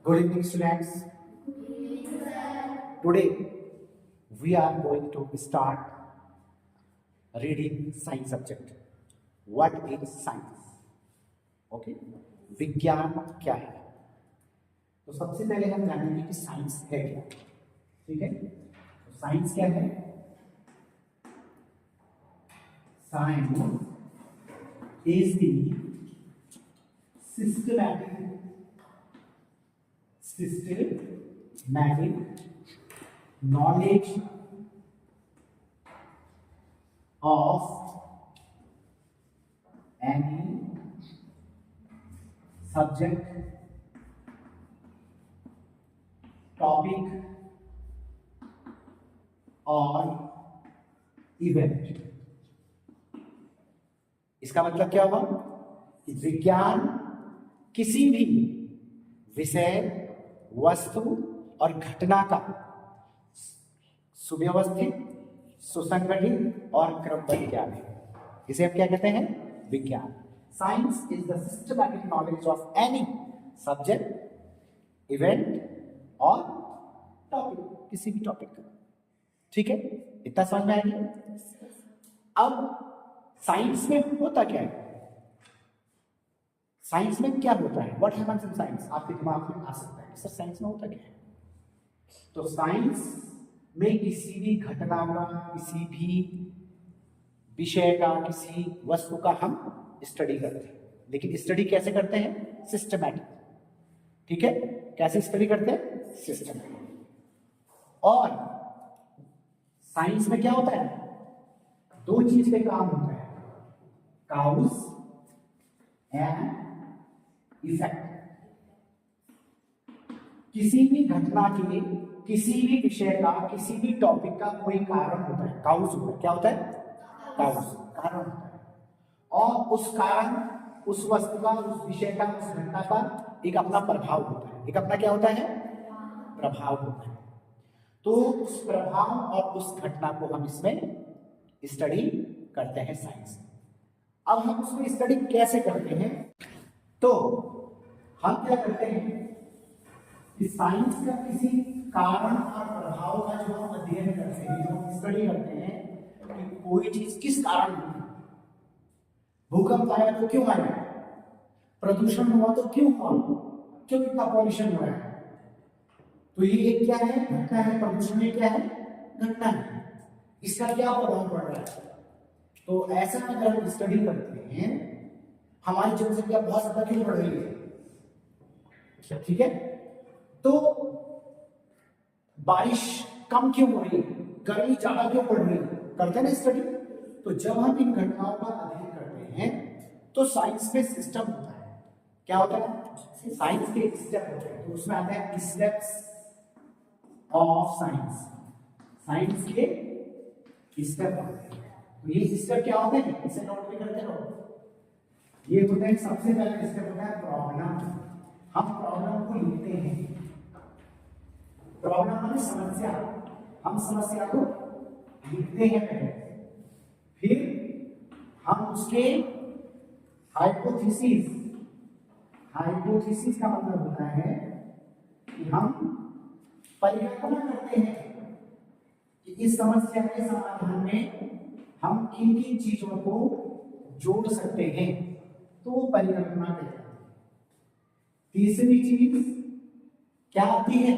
Good evening, students. Today we are going to start reading science subject. What is science? Okay, विज्ञान क्या है? तो सबसे पहले हम जानेंगे कि साइंस है क्या. ठीक है, तो साइंस क्या है? Science is the systematic knowledge of any subject, topic or event. इसका मतलब क्या हुआ? विज्ञान किसी भी विषय, वस्तु और घटना का सुव्यवस्थित, सुसंगठित और क्रमबद्ध ज्ञान है. इसे हम क्या कहते हैं? विज्ञान. Science is the systematic knowledge of any subject, event और टॉपिक, किसी भी टॉपिक का. ठीक है, इतना समझ में आ गया. अब साइंस में होता क्या है? साइंस में क्या होता है? What happens in science? आपके दिमाग में आ सकता है सर साइंस में होता क्या है? तो साइंस में किसी भी घटना का, किसी भी विषय का, किसी वस्तु का हम स्टडी करते हैं. लेकिन स्टडी कैसे करते हैं? सिस्टमैटिक. ठीक है, कैसे स्टडी करते हैं? सिस्टमैटिक. और साइंस में क्या होता है? दो चीज पे काम होता है, काउज एंड इफेक्ट. किसी भी घटना के, किसी भी विषय का, किसी भी टॉपिक का कोई कारण होता है, काउज होता है. क्या होता है? काउज, कारण होता है. और उस कारण, उस वस्तु का, उस विषय का, उस घटना का एक अपना प्रभाव होता है. एक अपना क्या होता है? प्रभाव होता है. तो उस प्रभाव और उस घटना को हम इसमें स्टडी करते हैं साइंस. अब हम उसमें स्टडी कैसे करते हैं? तो हम क्या करते हैं कि साइंस का किसी कारण और प्रभाव का जो हम अध्ययन करते हैं, जो हम स्टडी करते हैं कि कोई चीज किस कारण हुई. भूकंप आया तो क्यों आया? प्रदूषण हुआ तो क्यों हुआ? क्यों इतना पॉल्यूशन हो रहा है? तो ये क्या है? घटना है. प्रदूषण में क्या है? घटना है. इसका क्या प्रभाव पड़ रहा है? तो ऐसा अगर हम स्टडी करते हैं, हमारी जनसंख्या बहुत ज्यादा क्यों बढ़ रही है? ठीक है, तो बारिश कम क्यों हो रही है? गर्मी ज्यादा क्यों पड़ रही है? करते हैं ना स्टडी. तो जब हम इन घटनाओं का अध्ययन करते हैं तो साइंस में सिस्टम होता है. क्या होता है? साइंस के स्टेप होते हैं. तो उसमें आते हैं स्टेप्स ऑफ साइंस. साइंस के स्टेप होते हैं. तो ये स्टेप क्या होते हैं? इसे नोट भी करते रहो. ये होता है, सबसे पहला स्टेप होता है प्रॉब्लम. हम प्रॉब्लम को लिखते हैं. प्रॉब्लम माने समस्या. हम समस्या को लिखते हैं पहले, फिर हम उसके हाइपोथेसिस. हाइपोथेसिस का मतलब होता है कि हम परिकल्पना करते हैं कि इस समस्या के समाधान में हम किन किन चीजों को जोड़ सकते हैं. तो वो परिकल्पना कहते हैं. तीसरी चीज क्या आती है?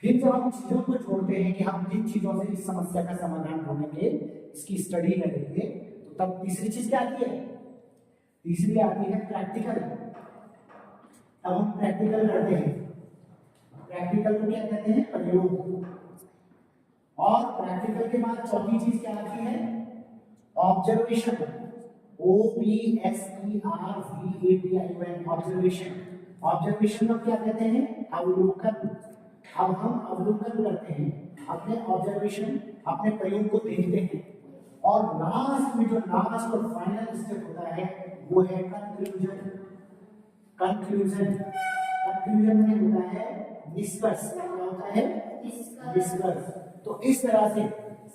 फिर जब हम चीजों को जोड़ते हैं कि हम किन चीजों से इस समस्या का समाधान ढूंढेंगे, इसकी स्टडी करेंगे, तो तब तीसरी चीज क्या आती है? तीसरी आती है प्रैक्टिकल. अब हम प्रैक्टिकल करते हैं. प्रैक्टिकल को क्या कहते हैं? प्रयोग. और प्रैक्टिकल के बाद चौथी चीज क्या आती है? ऑब्जर्वेशन. OBSERVATION. ऑब्जर्वेशन. ऑब्जर्वेशन को क्या कहते हैं? अवलोकन. अब हम अवलोकन करते हैं, अपने ऑब्जर्वेशन, अपने प्रयोग को देखते हैं. और लास्ट में जो लास्ट और फाइनल स्टेप होता है वो है कंक्लूजन. कंक्लूजन. कंक्लूजन में होता है निष्कर्ष. क्या होता है? निष्कर्ष. तो इस तरह से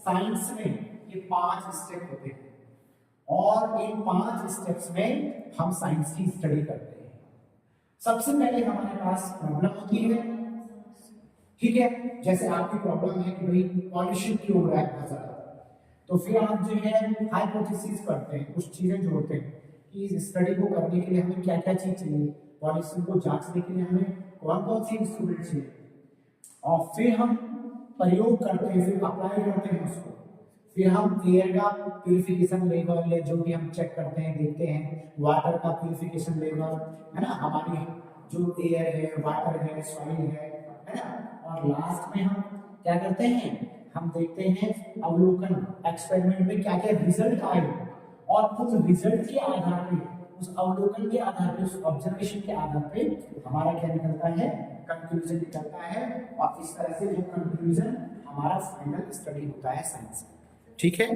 साइंस में ये 5 स्टेप होते हैं. और इन 5 स्टेप्स में हम साइंस की स्टडी करते हैं. सबसे पहले हमारे पास प्रॉब्लम होती है, ठीक है। जैसे आपकी प्रॉब्लम है कि भाई पॉल्यूशन क्यों हो रहा है बहुत ज्यादा, तो फिर आप जो है हाइपोथेसिस करते हैं, कुछ चीजें जोड़ते हैं कि इस स्टडी को करने के लिए हमें क्या क्या चीज चाहिए, पॉल्यूशन को जांचने के लिए हमें कौन कौन सी इंस्ट्रूमेंट चाहिए, और फिर हम प्रयोग करते हैं, फिर अप्लाई करते हैं उसको। फिर हम एयर का प्यूरिफिकेशन लेवल, जो भी हम चेक करते हैं, देखते हैं वाटर का प्यूरिफिकेशन लेवल, है ना, हमारी जो एयर है, वाटर है, सॉइल है ना। और लास्ट में हम क्या करते हैं, हम देखते हैं अवलोकन, एक्सपेरिमेंट में क्या क्या रिजल्ट आए, और उस रिजल्ट के आधार पे, उस अवलोकन के आधार पे, उस ऑब्जर्वेशन के आधार पे हमारा क्या निकलता है, कंक्लूजन निकलता है। और इस तरह से जो कंक्लूजन हमारा फाइनल स्टडी होता है साइंस, ठीक है।